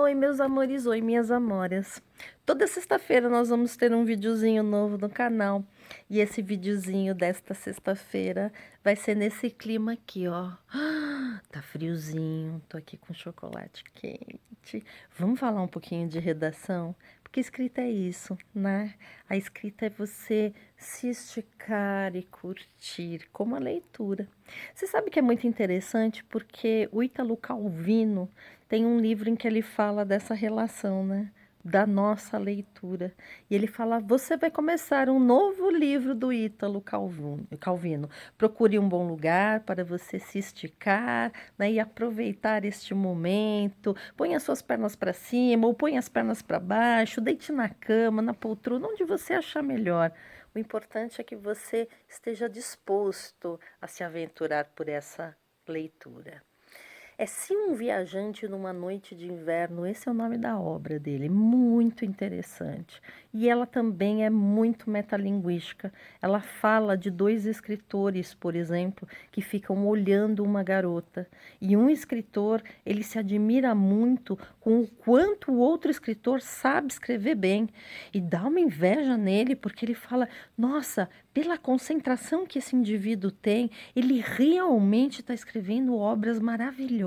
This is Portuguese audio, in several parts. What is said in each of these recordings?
Oi, meus amores, oi, minhas amoras. Toda sexta-feira nós vamos ter um videozinho novo no canal. E esse videozinho desta sexta-feira vai ser nesse clima aqui, ó. Tá friozinho, tô aqui com chocolate quente. Vamos falar um pouquinho de redação? Porque escrita é isso, né? A escrita é você se esticar e curtir, como a leitura. Você sabe que é muito interessante porque o Ítalo Calvino tem um livro em que ele fala dessa relação, né? Da nossa leitura. E ele fala: você vai começar um novo livro do Ítalo Calvino. Procure um bom lugar para você se esticar, né, e aproveitar este momento. Põe as suas pernas para cima ou põe as pernas para baixo, deite na cama, na poltrona, onde você achar melhor. O importante é que você esteja disposto a se aventurar por essa leitura. É Se um Viajante numa Noite de Inverno, esse é o nome da obra dele, muito interessante. E ela também é muito metalinguística. Ela fala de dois escritores, por exemplo, que ficam olhando uma garota. E um escritor, ele se admira muito com o quanto o outro escritor sabe escrever bem. E dá uma inveja nele, porque ele fala: nossa, pela concentração que esse indivíduo tem, ele realmente está escrevendo obras maravilhosas.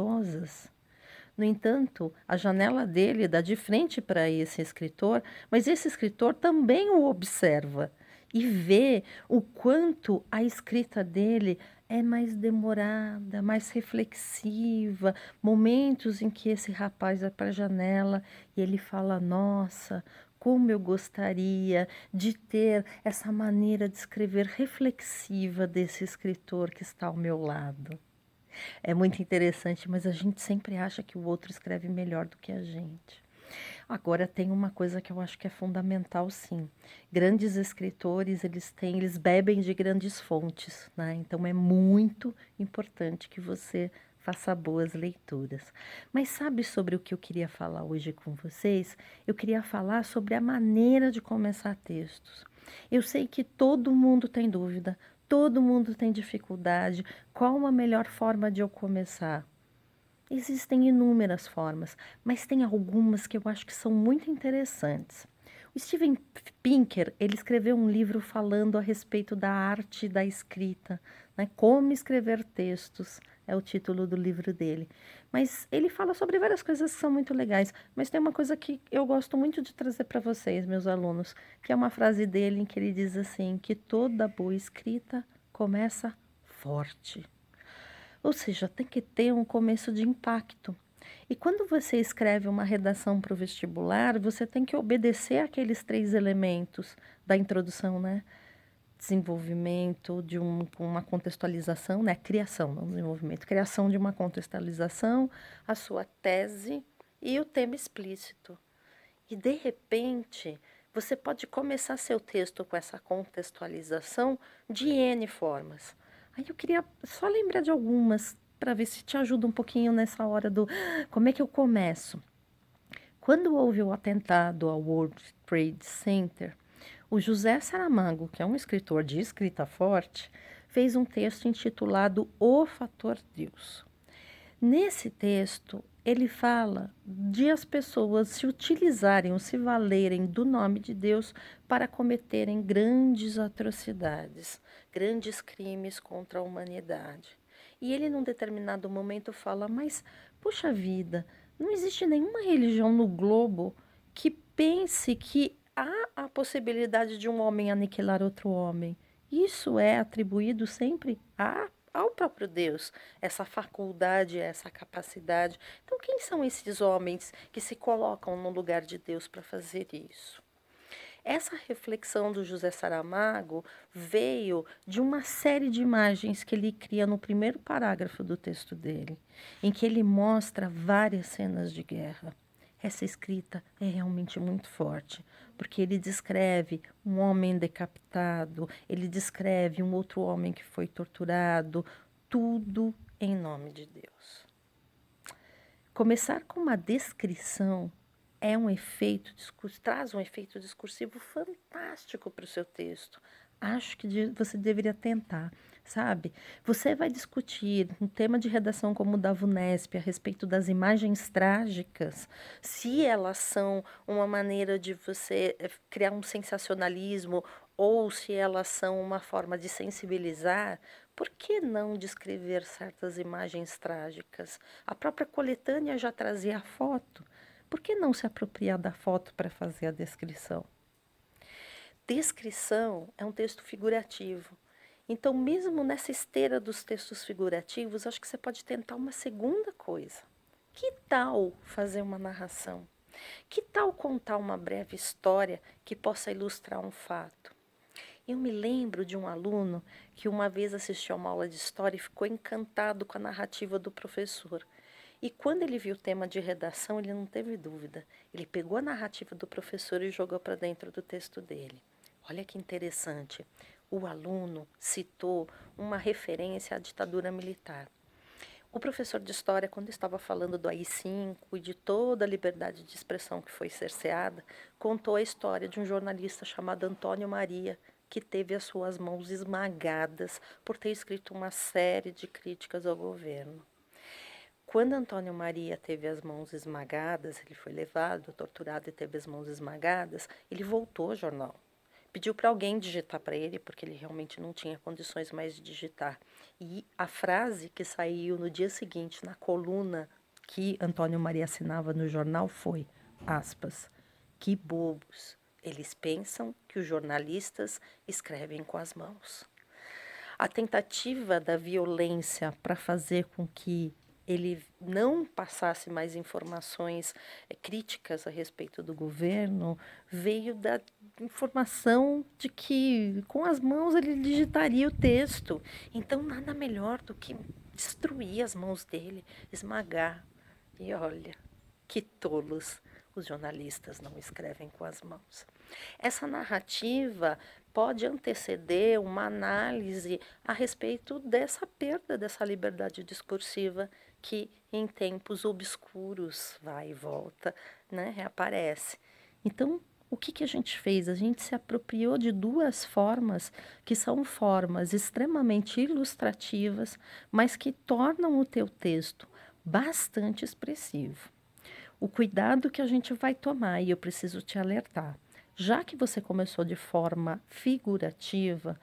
No entanto, a janela dele dá de frente para esse escritor, mas esse escritor também o observa e vê o quanto a escrita dele é mais demorada, mais reflexiva, momentos em que esse rapaz vai para a janela e ele fala: nossa, como eu gostaria de ter essa maneira de escrever reflexiva desse escritor que está ao meu lado. É muito interessante, mas a gente sempre acha que o outro escreve melhor do que a gente. Agora tem uma coisa que eu acho que é fundamental, sim. Grandes escritores, eles bebem de grandes fontes, né? Então é muito importante que você faça boas leituras. Mas sabe sobre o que eu queria falar hoje com vocês? Eu queria falar sobre a maneira de começar textos. Eu sei que todo mundo tem dúvida, todo mundo tem dificuldade. Qual a melhor forma de eu começar? Existem inúmeras formas, mas tem algumas que eu acho que são muito interessantes. O Steven Pinker, ele escreveu um livro falando a respeito da arte da escrita, né? Como escrever textos, é o título do livro dele. Mas ele fala sobre várias coisas que são muito legais, mas tem uma coisa que eu gosto muito de trazer para vocês, meus alunos, que é uma frase dele em que ele diz assim, que toda boa escrita começa forte. Ou seja, tem que ter um começo de impacto. E quando você escreve uma redação para o vestibular, você tem que obedecer aqueles três elementos da introdução, né? Desenvolvimento de uma contextualização, né? Criação, não desenvolvimento. Criação de uma contextualização, a sua tese e o tema explícito. E, de repente, você pode começar seu texto com essa contextualização de N formas. Aí eu queria só lembrar de algumas para ver se te ajuda um pouquinho nessa hora do como é que eu começo. Quando houve o atentado ao World Trade Center, o José Saramago, que é um escritor de escrita forte, fez um texto intitulado O Fator Deus. Nesse texto, ele fala de as pessoas se utilizarem ou se valerem do nome de Deus para cometerem grandes atrocidades, grandes crimes contra a humanidade. E ele, num determinado momento, fala: mas, puxa vida, não existe nenhuma religião no globo que pense que há a possibilidade de um homem aniquilar outro homem. Isso é atribuído sempre ao próprio Deus, essa faculdade, essa capacidade. Então, quem são esses homens que se colocam no lugar de Deus para fazer isso? Essa reflexão do José Saramago veio de uma série de imagens que ele cria no primeiro parágrafo do texto dele, em que ele mostra várias cenas de guerra. Essa escrita é realmente muito forte, porque ele descreve um homem decapitado, ele descreve um outro homem que foi torturado, tudo em nome de Deus. Começar com uma descrição traz um efeito discursivo fantástico para o seu texto. Acho que você deveria tentar. sabe? Você vai discutir um tema de redação como o da VUNESP a respeito das imagens trágicas, se elas são uma maneira de você criar um sensacionalismo ou se elas são uma forma de sensibilizar, por que não descrever certas imagens trágicas? A própria coletânea já trazia a foto. Por que não se apropriar da foto para fazer a descrição? Descrição é um texto figurativo. Então, mesmo nessa esteira dos textos figurativos, acho que você pode tentar uma segunda coisa. Que tal fazer uma narração? Que tal contar uma breve história que possa ilustrar um fato? Eu me lembro de um aluno que uma vez assistiu a uma aula de história e ficou encantado com a narrativa do professor. E quando ele viu o tema de redação, ele não teve dúvida. Ele pegou a narrativa do professor e jogou para dentro do texto dele. Olha que interessante. O aluno citou uma referência à ditadura militar. O professor de história, quando estava falando do AI-5 e de toda a liberdade de expressão que foi cerceada, contou a história de um jornalista chamado Antônio Maria, que teve as suas mãos esmagadas por ter escrito uma série de críticas ao governo. Quando Antônio Maria teve as mãos esmagadas, ele foi levado, torturado e teve as mãos esmagadas, ele voltou ao jornal. Pediu para alguém digitar para ele, porque ele realmente não tinha condições mais de digitar. E a frase que saiu no dia seguinte, na coluna que Antônio Maria assinava no jornal, foi, aspas, que bobos, eles pensam que os jornalistas escrevem com as mãos. A tentativa da violência para fazer com que ele não passasse mais informações críticas a respeito do governo veio da informação de que com as mãos ele digitaria o texto. Então, nada melhor do que destruir as mãos dele, esmagar. E olha, que tolos, os jornalistas não escrevem com as mãos. Essa narrativa pode anteceder uma análise a respeito dessa perda dessa liberdade discursiva que em tempos obscuros vai e volta, né, reaparece. Então, o que, que a gente fez? A gente se apropriou de duas formas que são formas extremamente ilustrativas, mas que tornam o teu texto bastante expressivo. O cuidado que a gente vai tomar, e eu preciso te alertar, já que você começou de forma figurativa,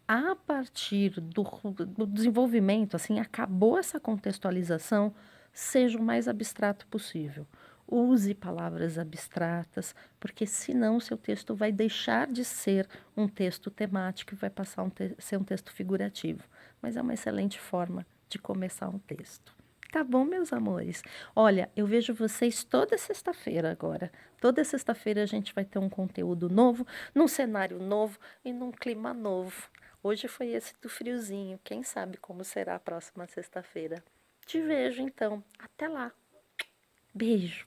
a partir do desenvolvimento, assim, acabou essa contextualização, seja o mais abstrato possível. Use palavras abstratas, porque senão o seu texto vai deixar de ser um texto temático e vai passar a ser um texto figurativo. Mas é uma excelente forma de começar um texto. Tá bom, meus amores? Olha, eu vejo vocês toda sexta-feira agora. Toda sexta-feira a gente vai ter um conteúdo novo, num cenário novo e num clima novo. Hoje foi esse do friozinho. Quem sabe como será a próxima sexta-feira? Te vejo então. Até lá. Beijo.